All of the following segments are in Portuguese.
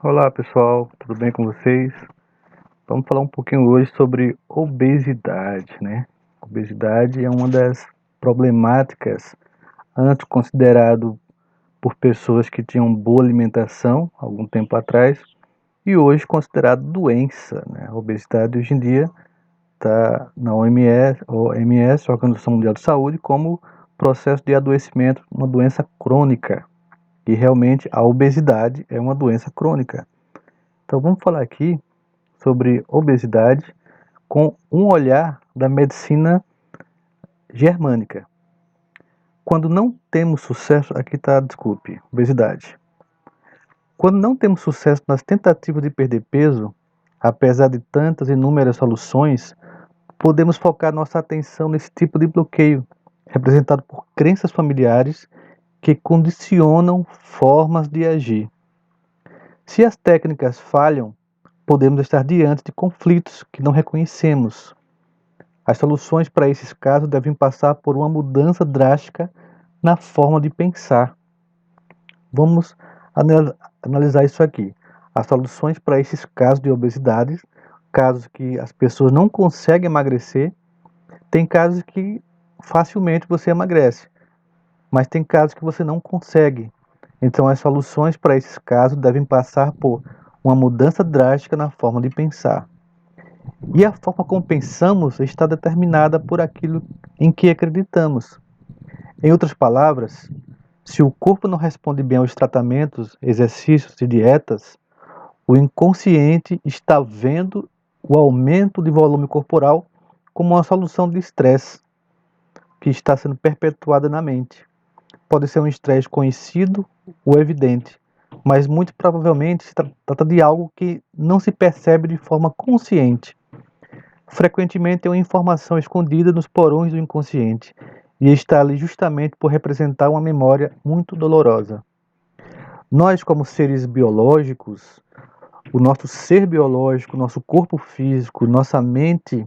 Olá pessoal, tudo bem com vocês? Vamos falar um pouquinho hoje sobre obesidade, né? Obesidade é uma das problemáticas antes considerado por pessoas que tinham boa alimentação algum tempo atrás e hoje considerado doença, né? A obesidade hoje em dia está na OMS, Organização Mundial de Saúde, como processo de adoecimento, uma doença crônica. E realmente a obesidade é uma doença crônica. Então vamos falar aqui sobre obesidade com um olhar da medicina germânica. Quando não temos sucesso, aqui está, desculpe, obesidade. Quando não temos sucesso nas tentativas de perder peso, apesar de tantas inúmeras soluções, podemos focar nossa atenção nesse tipo de bloqueio, representado por crenças familiares que condicionam formas de agir. Se as técnicas falham, podemos estar diante de conflitos que não reconhecemos. As soluções para esses casos devem passar por uma mudança drástica na forma de pensar. Vamos analisar isso aqui. As soluções para esses casos de obesidade, casos que as pessoas não conseguem emagrecer, tem casos que facilmente você emagrece, mas tem casos que você não consegue. Então as soluções para esses casos devem passar por uma mudança drástica na forma de pensar. E a forma como pensamos está determinada por aquilo em que acreditamos. Em outras palavras, se o corpo não responde bem aos tratamentos, exercícios e dietas, o inconsciente está vendo o aumento de volume corporal como uma solução de estresse que está sendo perpetuada na mente. Pode ser um estresse conhecido ou evidente, mas muito provavelmente se trata de algo que não se percebe de forma consciente. Frequentemente é uma informação escondida nos porões do inconsciente e está ali justamente por representar uma memória muito dolorosa. Nós, como seres biológicos, o nosso ser biológico, nosso corpo físico, nossa mente,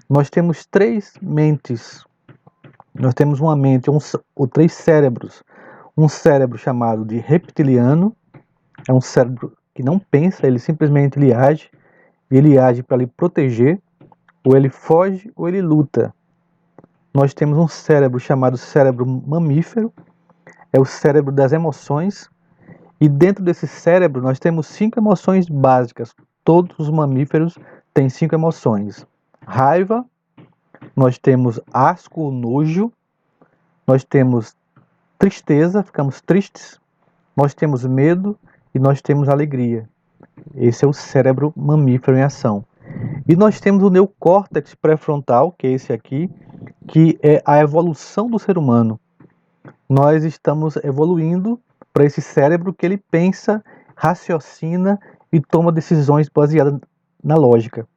nós temos três mentes. Nós temos uma mente, ou três cérebros. Um cérebro chamado de reptiliano, é um cérebro que não pensa, ele simplesmente ele age, e ele age para lhe proteger, ou ele foge ou ele luta. Nós temos um cérebro chamado cérebro mamífero, é o cérebro das emoções, e dentro desse cérebro nós temos 5 emoções básicas. Todos os mamíferos têm 5 emoções. Raiva, nós temos asco ou nojo, nós temos tristeza, ficamos tristes, nós temos medo e nós temos alegria. Esse é o cérebro mamífero em ação. E nós temos o neocórtex pré-frontal, que é esse aqui, que é a evolução do ser humano. Nós estamos evoluindo para esse cérebro que ele pensa, raciocina e toma decisões baseadas na lógica.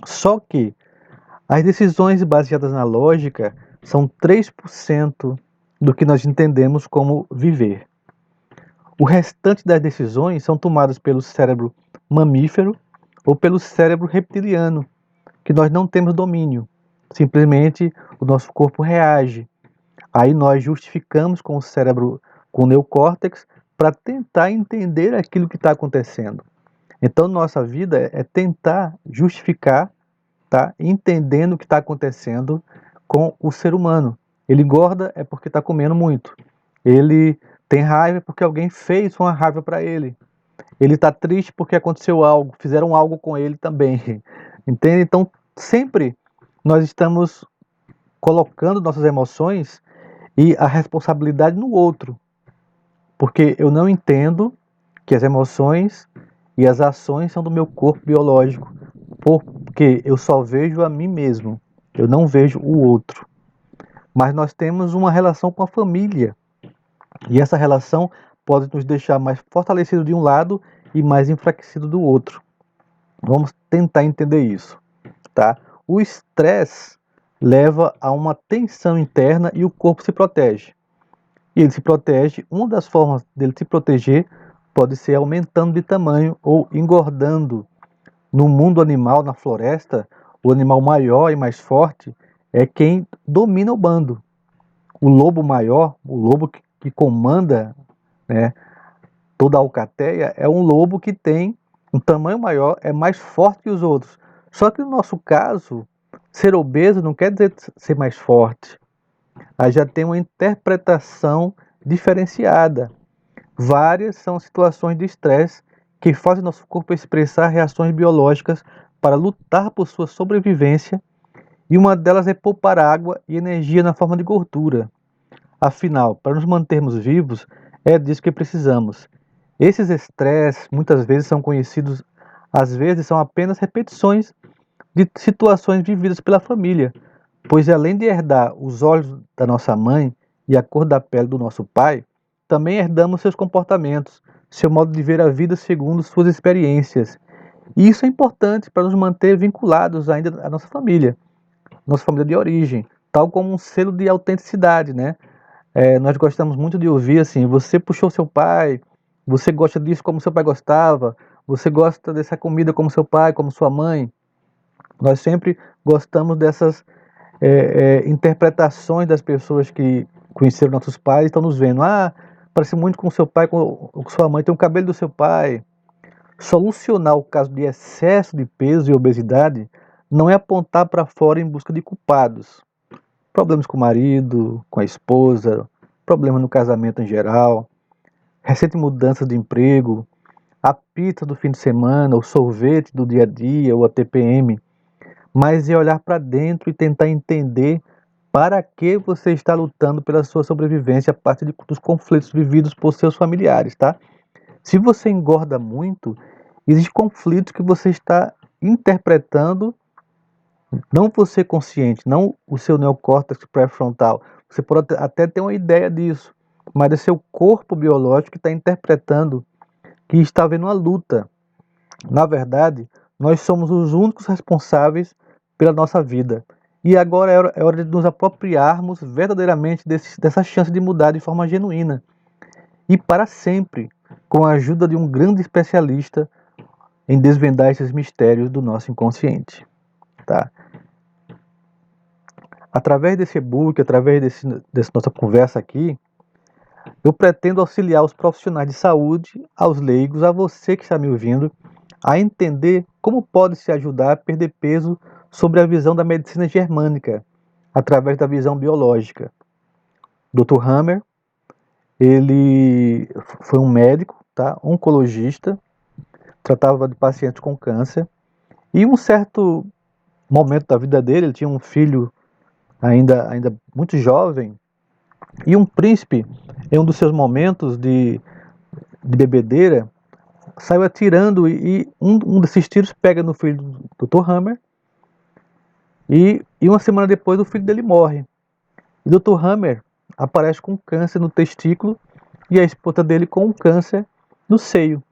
Só que as decisões baseadas na lógica são 3% do que nós entendemos como viver. O restante das decisões são tomadas pelo cérebro mamífero ou pelo cérebro reptiliano, que nós não temos domínio. Simplesmente o nosso corpo reage. Aí nós justificamos com o cérebro, com o neocórtex, para tentar entender aquilo que está acontecendo. Então, nossa vida é tentar justificar, tá? Entendendo o que está acontecendo com o ser humano. Ele engorda é porque está comendo muito. Ele tem raiva porque alguém fez uma raiva para ele. Ele está triste porque aconteceu algo, fizeram algo com ele também. Entende? Então, sempre nós estamos colocando nossas emoções e a responsabilidade no outro, porque eu não entendo que as emoções e as ações são do meu corpo biológico, porque eu só vejo a mim mesmo, eu não vejo o outro. Mas nós temos uma relação com a família, e essa relação pode nos deixar mais fortalecido de um lado e mais enfraquecido do outro. Vamos tentar entender isso, tá? O estresse leva a uma tensão interna e o corpo se protege. E ele se protege, uma das formas dele se proteger pode ser aumentando de tamanho ou engordando. No mundo animal, na floresta, o animal maior e mais forte é quem domina o bando. O lobo maior, o lobo que comanda, né, Toda alcateia é um lobo que tem um tamanho maior, é mais forte que os outros. Só que no nosso caso, ser obeso não quer dizer ser mais forte. Aí já tem uma interpretação diferenciada. Várias são situações de estresse que fazem nosso corpo expressar reações biológicas para lutar por sua sobrevivência, e uma delas é poupar água e energia na forma de gordura. Afinal, para nos mantermos vivos, é disso que precisamos. Esses estresses muitas vezes são conhecidos, às vezes são apenas repetições de situações vividas pela família, pois além de herdar os olhos da nossa mãe e a cor da pele do nosso pai, também herdamos seus comportamentos, seu modo de ver a vida segundo suas experiências. E isso é importante para nos manter vinculados ainda à nossa família de origem, tal como um selo de autenticidade, né? Nós gostamos muito de ouvir assim: você puxou seu pai, você gosta disso como seu pai gostava, você gosta dessa comida como seu pai, como sua mãe. Nós sempre gostamos dessas interpretações das pessoas que conheceram nossos pais e estão nos vendo. Ah, parece muito com seu pai, com sua mãe, tem o cabelo do seu pai. Solucionar o caso de excesso de peso e obesidade não é apontar para fora em busca de culpados. Problemas com o marido, com a esposa, problemas no casamento em geral, recente mudança de emprego, a pizza do fim de semana, o sorvete do dia a dia, ou a TPM, mas é olhar para dentro e tentar entender para que você está lutando pela sua sobrevivência a partir dos conflitos vividos por seus familiares, tá? Se você engorda muito, existem conflitos que você está interpretando, não você consciente, não o seu neocórtex pré-frontal. Você pode até ter uma ideia disso, mas é seu corpo biológico que está interpretando que está havendo uma luta. Na verdade, nós somos os únicos responsáveis pela nossa vida. E agora é hora de nos apropriarmos verdadeiramente dessa chance de mudar de forma genuína e para sempre, com a ajuda de um grande especialista em desvendar esses mistérios do nosso inconsciente. Tá? Através desse e-book, através dessa nossa conversa aqui, eu pretendo auxiliar os profissionais de saúde, aos leigos, a você que está me ouvindo, a entender como pode se ajudar a perder peso sobre a visão da medicina germânica, através da visão biológica. Dr. Hammer, ele foi um médico, tá? Oncologista, tratava de pacientes com câncer, e em um certo momento da vida dele, ele tinha um filho ainda muito jovem, e um príncipe, em um dos seus momentos de bebedeira, saiu atirando e um desses tiros pega no filho do Dr. Hammer, e uma semana depois o filho dele morre. E Dr. Hammer aparece com câncer no testículo e a esposa dele com um câncer no seio.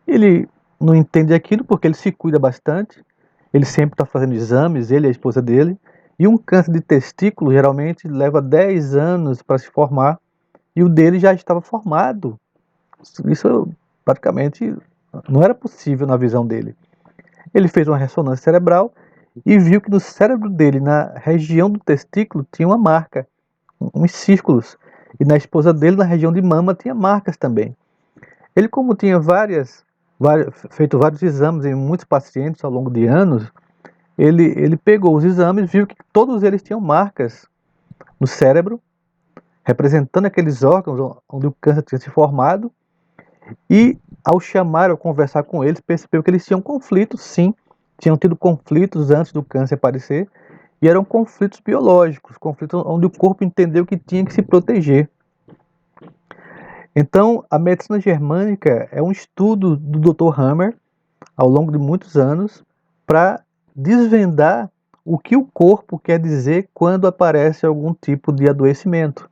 Ele não entende aquilo porque ele se cuida bastante, ele sempre está fazendo exames, ele e a esposa dele, e um câncer de testículo geralmente leva 10 anos para se formar, e o dele já estava formado. Isso praticamente não era possível na visão dele. Ele fez uma ressonância cerebral e viu que no cérebro dele, na região do testículo, tinha uma marca, uns círculos, e na esposa dele, na região de mama, tinha marcas também. Ele, como tinha feito vários exames em muitos pacientes ao longo de anos, ele pegou os exames, viu que todos eles tinham marcas no cérebro, representando aqueles órgãos onde o câncer tinha se formado, e ao chamar ou conversar com eles, percebeu que eles tinham conflitos, sim, tinham tido conflitos antes do câncer aparecer, e eram conflitos biológicos, conflitos onde o corpo entendeu que tinha que se proteger. Então, a medicina germânica é um estudo do Dr. Hammer, ao longo de muitos anos, para desvendar o que o corpo quer dizer quando aparece algum tipo de adoecimento.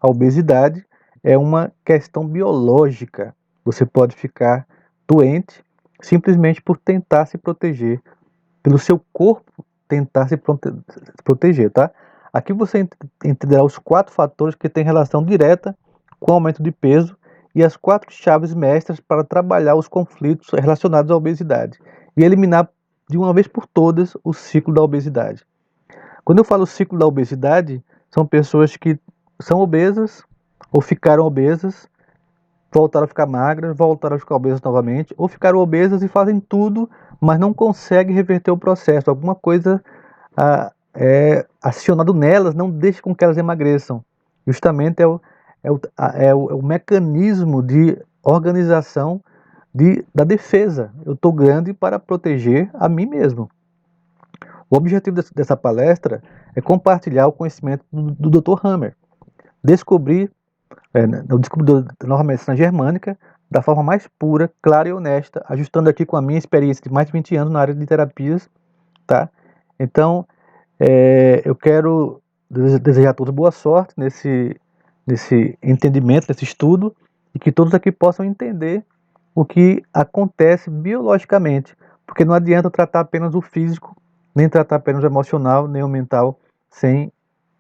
A obesidade é uma questão biológica. Você pode ficar doente simplesmente por tentar se proteger, pelo seu corpo tentar se proteger, tá? Aqui você entenderá os 4 fatores que têm relação direta com o aumento de peso e as 4 chaves mestras para trabalhar os conflitos relacionados à obesidade e eliminar de uma vez por todas o ciclo da obesidade. Quando eu falo ciclo da obesidade, são pessoas que são obesas ou ficaram obesas, voltaram a ficar magras, voltaram a ficar obesas novamente, ou ficaram obesas e fazem tudo, mas não conseguem reverter o processo. Alguma coisa acionado nelas não deixa com que elas emagreçam. Justamente é o mecanismo de organização da defesa. Eu estou grande para proteger a mim mesmo. O objetivo dessa palestra é compartilhar o conhecimento do Dr. Hammer, descobrir o descobridor da nova medicina germânica da forma mais pura, clara e honesta, ajustando aqui com a minha experiência de mais de 20 anos na área de terapias, tá? Então, eu quero desejar a todos boa sorte nesse entendimento, nesse estudo, e que todos aqui possam entender o que acontece biologicamente, porque não adianta tratar apenas o físico, nem tratar apenas o emocional, nem o mental, sem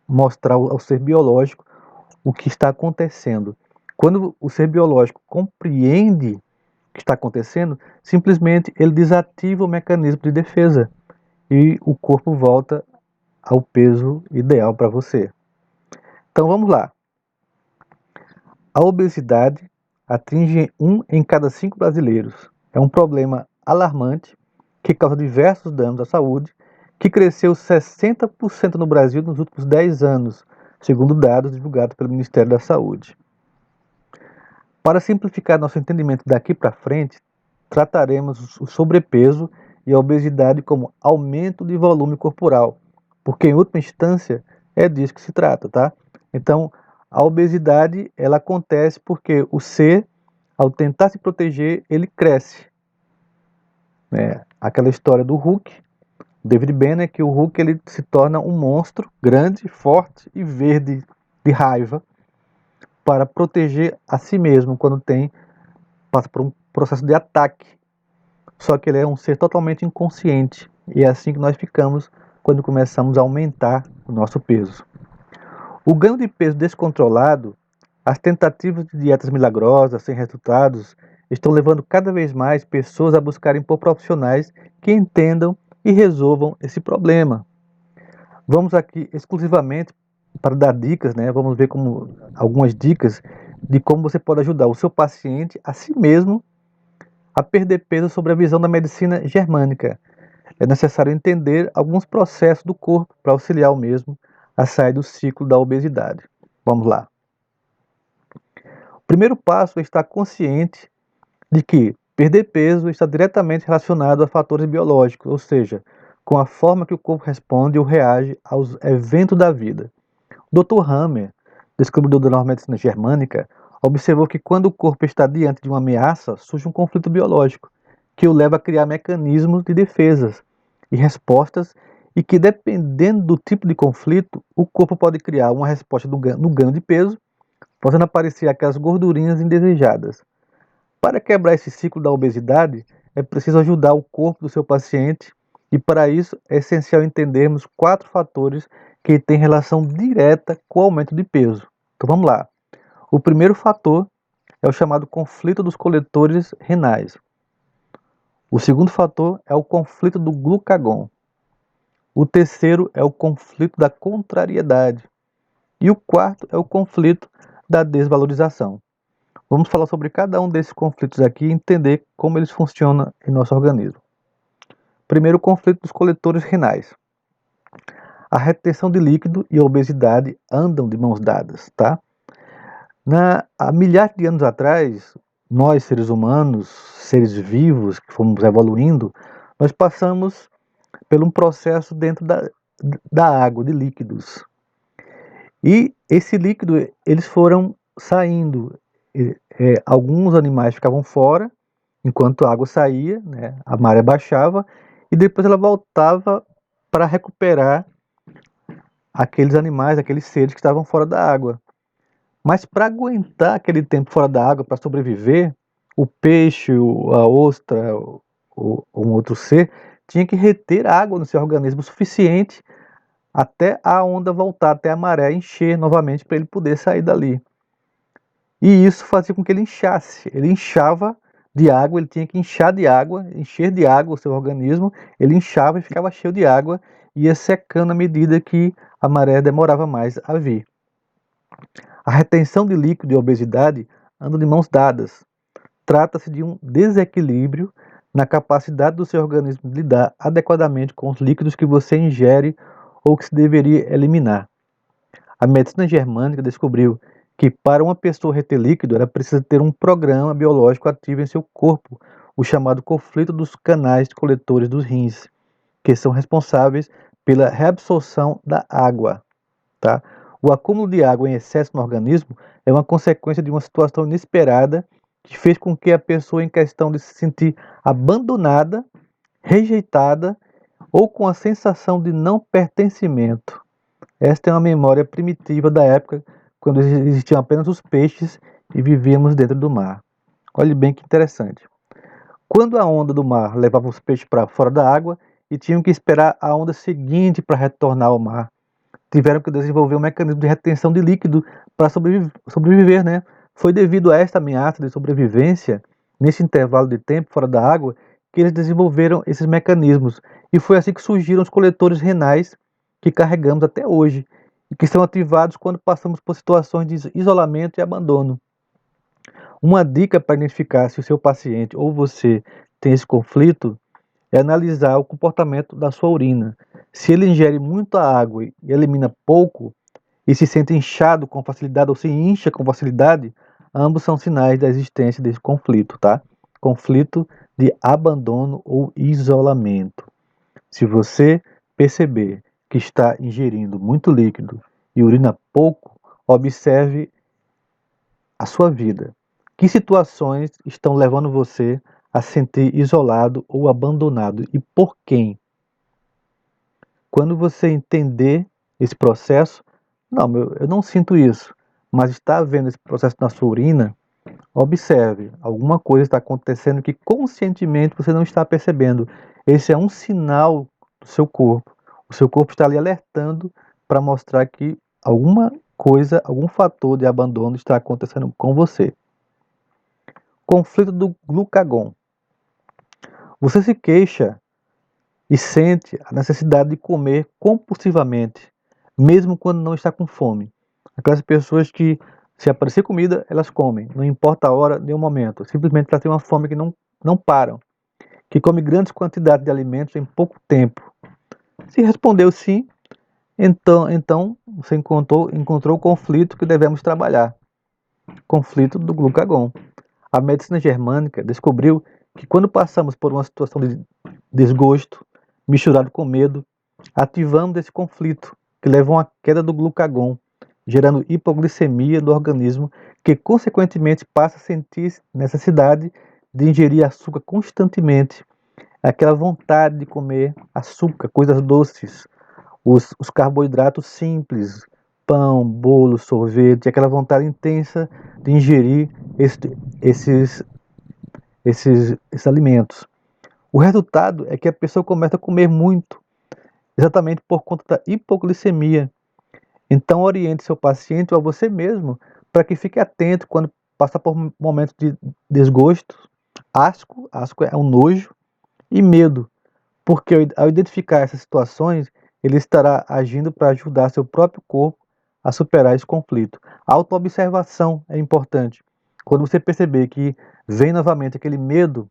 mostrar ao ser biológico o que está acontecendo. Quando o ser biológico compreende o que está acontecendo, simplesmente ele desativa o mecanismo de defesa e o corpo volta ao peso ideal para você. Então vamos lá. A obesidade atinge 1 em cada 5 brasileiros. É um problema alarmante que causa diversos danos à saúde, que cresceu 60% no Brasil nos últimos 10 anos, segundo dados divulgados pelo Ministério da Saúde. Para simplificar nosso entendimento daqui para frente, trataremos o sobrepeso e a obesidade como aumento de volume corporal, porque em última instância é disso que se trata, tá? Então, a obesidade ela acontece porque o ser, ao tentar se proteger, ele cresce. Aquela história do Hulk, David Banner, que o Hulk ele se torna um monstro grande, forte e verde de raiva para proteger a si mesmo quando passa por um processo de ataque. Só que ele é um ser totalmente inconsciente e é assim que nós ficamos quando começamos a aumentar o nosso peso. O ganho de peso descontrolado, as tentativas de dietas milagrosas sem resultados estão levando cada vez mais pessoas a buscarem por profissionais que entendam e resolvam esse problema. Vamos aqui exclusivamente para dar dicas, né? Vamos ver algumas dicas de como você pode ajudar o seu paciente a si mesmo a perder peso sobre a visão da medicina germânica. É necessário entender alguns processos do corpo para auxiliar o mesmo a sair do ciclo da obesidade. Vamos lá. O primeiro passo é estar consciente de que perder peso está diretamente relacionado a fatores biológicos, ou seja, com a forma que o corpo responde ou reage aos eventos da vida. O Dr. Hammer, descobridor da nova medicina germânica, observou que quando o corpo está diante de uma ameaça, surge um conflito biológico, que o leva a criar mecanismos de defesas e respostas, e que, dependendo do tipo de conflito, o corpo pode criar uma resposta no ganho de peso, fazendo aparecer aquelas gordurinhas indesejadas. Para quebrar esse ciclo da obesidade, é preciso ajudar o corpo do seu paciente, e para isso é essencial entendermos 4 fatores que têm relação direta com o aumento de peso. Então vamos lá. O primeiro fator é o chamado conflito dos coletores renais. O segundo fator é o conflito do glucagon. O terceiro é o conflito da contrariedade. E o quarto é o conflito da desvalorização. Vamos falar sobre cada um desses conflitos aqui e entender como eles funcionam em nosso organismo. Primeiro, o conflito dos coletores renais. A retenção de líquido e a obesidade andam de mãos dadas, tá? Há milhares de anos atrás, nós, seres humanos, seres vivos, que fomos evoluindo, nós passamos por um processo dentro da água, de líquidos. E esse líquido, eles foram saindo. Alguns animais ficavam fora, enquanto a água saía, né, a maré baixava, e depois ela voltava para recuperar aqueles animais, aqueles seres que estavam fora da água. Mas para aguentar aquele tempo fora da água, para sobreviver, o peixe, a ostra, um outro ser, tinha que reter água no seu organismo o suficiente até a onda voltar, até a maré encher novamente para ele poder sair dali. E isso fazia com que ele inchasse. Ele inchava de água, ele tinha que inchar de água, encher de água o seu organismo, ele inchava e ficava cheio de água, e ia secando à medida que a maré demorava mais a vir. A retenção de líquido e a obesidade andam de mãos dadas. Trata-se de um desequilíbrio na capacidade do seu organismo de lidar adequadamente com os líquidos que você ingere ou que se deveria eliminar. A medicina germânica descobriu que para uma pessoa reter líquido, ela precisa ter um programa biológico ativo em seu corpo, o chamado conflito dos canais coletores dos rins, que são responsáveis pela reabsorção da água. Tá? O acúmulo de água em excesso no organismo é uma consequência de uma situação inesperada que fez com que a pessoa em questão de se sentir abandonada, rejeitada ou com a sensação de não pertencimento. Esta é uma memória primitiva da época quando existiam apenas os peixes e vivíamos dentro do mar. Olhe bem que interessante. Quando a onda do mar levava os peixes para fora da água e tinham que esperar a onda seguinte para retornar ao mar, tiveram que desenvolver um mecanismo de retenção de líquido para sobreviver, né? Foi devido a esta ameaça de sobrevivência, nesse intervalo de tempo fora da água, que eles desenvolveram esses mecanismos. E foi assim que surgiram os coletores renais que carregamos até hoje, e que são ativados quando passamos por situações de isolamento e abandono. Uma dica para identificar se o seu paciente ou você tem esse conflito é analisar o comportamento da sua urina. Se ele ingere muita água e elimina pouco, e se sente inchado com facilidade ou se incha com facilidade, ambos são sinais da existência desse conflito, tá? Conflito de abandono ou isolamento. Se você perceber que está ingerindo muito líquido e urina pouco, observe a sua vida. Que situações estão levando você a se sentir isolado ou abandonado e por quem? Quando você entender esse processo, não, eu não sinto isso, mas está havendo esse processo na sua urina, observe, alguma coisa está acontecendo que conscientemente você não está percebendo. Esse é um sinal do seu corpo. O seu corpo está ali alertando para mostrar que alguma coisa, algum fator de abandono está acontecendo com você. Conflito do glucagon. Você se queixa e sente a necessidade de comer compulsivamente, mesmo quando não está com fome. Aquelas pessoas que, se aparecer comida, elas comem, não importa a hora nem o momento, simplesmente elas têm uma fome que não param, que come grandes quantidades de alimentos em pouco tempo. Se respondeu sim, então você encontrou o conflito que devemos trabalhar, conflito do glucagon. A medicina germânica descobriu que quando passamos por uma situação de desgosto, misturado com medo, ativamos esse conflito, que leva a uma queda do glucagon, gerando hipoglicemia no organismo, que consequentemente passa a sentir necessidade de ingerir açúcar constantemente, aquela vontade de comer açúcar, coisas doces, os carboidratos simples, pão, bolo, sorvete, aquela vontade intensa de ingerir esses, esses alimentos. O resultado é que a pessoa começa a comer muito, exatamente por conta da hipoglicemia. Então oriente seu paciente ou a você mesmo para que fique atento quando passar por momentos de desgosto, asco é um nojo, e medo, porque ao identificar essas situações, ele estará agindo para ajudar seu próprio corpo a superar esse conflito. A autoobservação é importante. Quando você perceber que vem novamente aquele medo,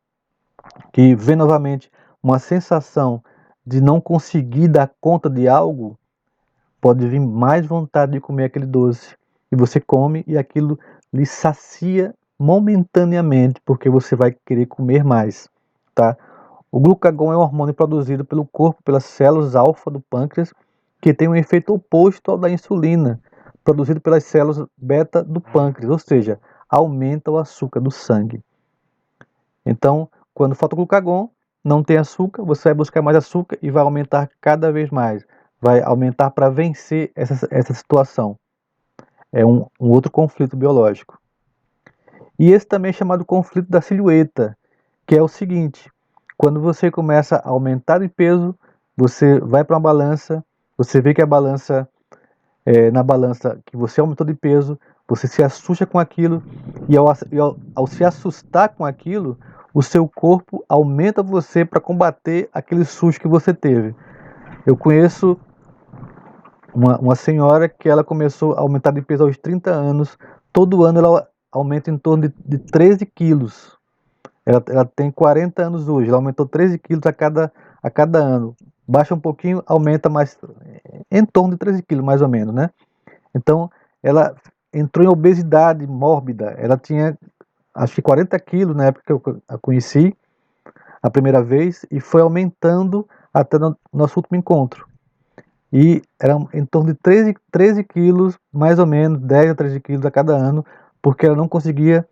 que vem novamente uma sensação de não conseguir dar conta de algo, pode vir mais vontade de comer aquele doce. E você come e aquilo lhe sacia momentaneamente, porque você vai querer comer mais, tá? O glucagon é um hormônio produzido pelo corpo, pelas células alfa do pâncreas, que tem um efeito oposto ao da insulina, produzido pelas células beta do pâncreas, ou seja, aumenta o açúcar do sangue. Então, quando falta o glucagon, não tem açúcar, você vai buscar mais açúcar e vai aumentar cada vez mais. Vai aumentar para vencer essa situação. É um outro conflito biológico. E esse também é chamado conflito da silhueta, que é o seguinte: quando você começa a aumentar de peso, você vai para uma balança, você vê que a balança, na balança que você aumentou de peso, você se assusta com aquilo, e ao se assustar com aquilo, o seu corpo aumenta você para combater aquele susto que você teve. Eu conheço uma senhora que ela começou a aumentar de peso aos 30 anos, todo ano ela aumenta em torno de 13 quilos. Ela tem 40 anos hoje, ela aumentou 13 quilos a cada ano. Baixa um pouquinho, aumenta mais, em torno de 13 quilos, mais ou menos, né? Então, ela entrou em obesidade mórbida. Ela tinha, acho que 40 quilos na época que eu a conheci a primeira vez, e foi aumentando até no nosso último encontro. E era em torno de 13 quilos, mais ou menos, 10 a 13 quilos a cada ano, porque ela não conseguia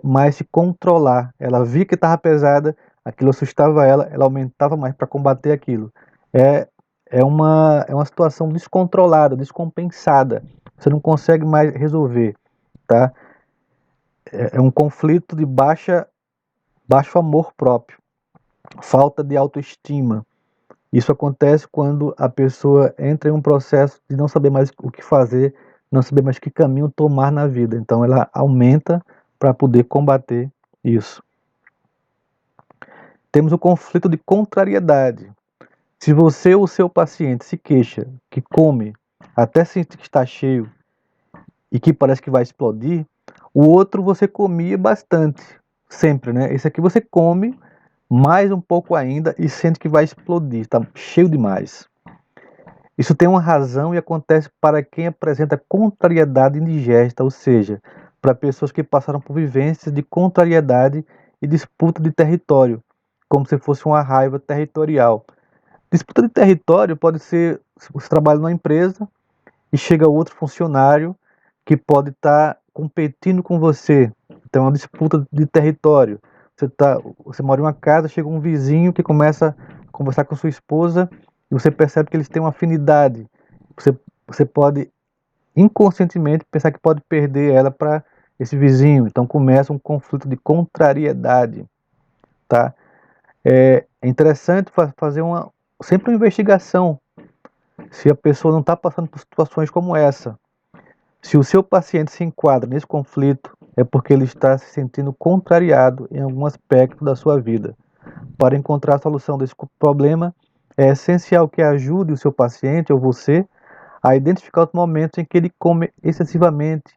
mais se controlar. Ela via que estava pesada, aquilo assustava ela aumentava mais para combater aquilo. É, é uma situação descontrolada, descompensada. Você não consegue mais resolver, tá? É um conflito de baixo amor próprio, falta de autoestima. Isso acontece quando a pessoa entra em um processo de não saber mais o que fazer, não saber mais que caminho tomar na vida. Então ela aumenta para poder combater isso. Temos o conflito de contrariedade. Se você ou seu paciente se queixa que come até sentir que está cheio e que parece que vai explodir, o outro você comia bastante, sempre, né? Esse aqui você come mais um pouco ainda e sente que vai explodir, está cheio demais. Isso tem uma razão e acontece para quem apresenta contrariedade indigesta, ou seja, para pessoas que passaram por vivências de contrariedade e disputa de território, como se fosse uma raiva territorial. Disputa de território pode ser, você trabalha numa empresa e chega outro funcionário que pode estar competindo com você. Então é uma disputa de território. Você mora em uma casa, chega um vizinho que começa a conversar com sua esposa e você percebe que eles têm uma afinidade. Você pode inconscientemente pensar que pode perder ela para esse vizinho. Então começa um conflito de contrariedade, tá? É interessante fazer sempre uma investigação se a pessoa não está passando por situações como essa. Se o seu paciente se enquadra nesse conflito, é porque ele está se sentindo contrariado em algum aspecto da sua vida. Para encontrar a solução desse problema, é essencial que ajude o seu paciente ou você a identificar os momentos em que ele come excessivamente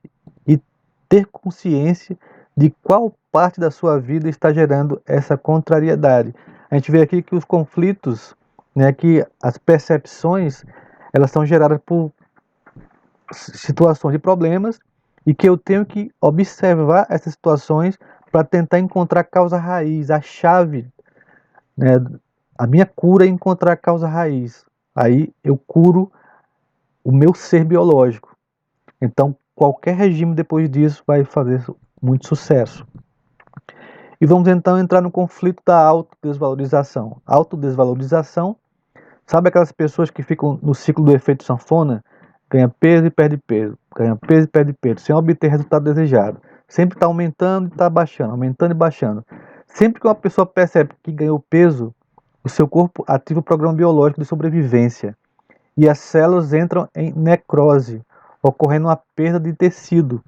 e ter consciência de qual parte da sua vida está gerando essa contrariedade. A gente vê aqui que os conflitos, né, que as percepções, elas são geradas por situações de problemas e que eu tenho que observar essas situações para tentar encontrar a causa raiz, a chave, né? A minha cura é encontrar a causa raiz. Aí eu curo o meu ser biológico. Então, qualquer regime depois disso vai fazer muito sucesso. E vamos então entrar no conflito da autodesvalorização. Autodesvalorização, sabe aquelas pessoas que ficam no ciclo do efeito sanfona? Ganha peso e perde peso, ganha peso e perde peso, sem obter resultado desejado. Sempre está aumentando e está baixando, aumentando e baixando. Sempre que uma pessoa percebe que ganhou peso, o seu corpo ativa o programa biológico de sobrevivência e as células entram em necrose, ocorrendo uma perda de tecido.